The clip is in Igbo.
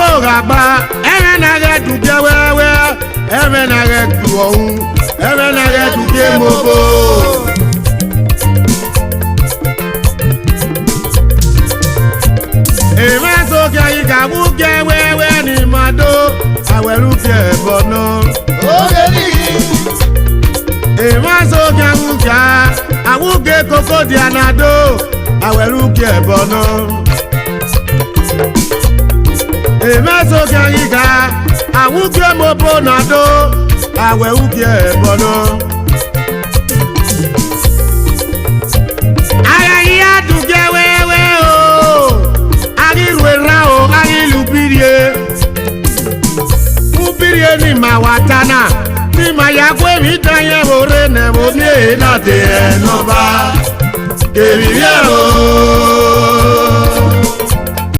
Obo Gaba, Erenaga to Gawa, Erenaga to Own, Erenaga to Gamobo. Emaso Gaga will get where in Mado, I will look at Bono. Emaso Gaga, I will get Coco Dianado, I will look at Bono. Emaso Gaga, I will get Mobonado, I will get Bono. I had to get where. Upirie ni mawatana ni mayakwe mitanye bore ne bone na te nova ke viviero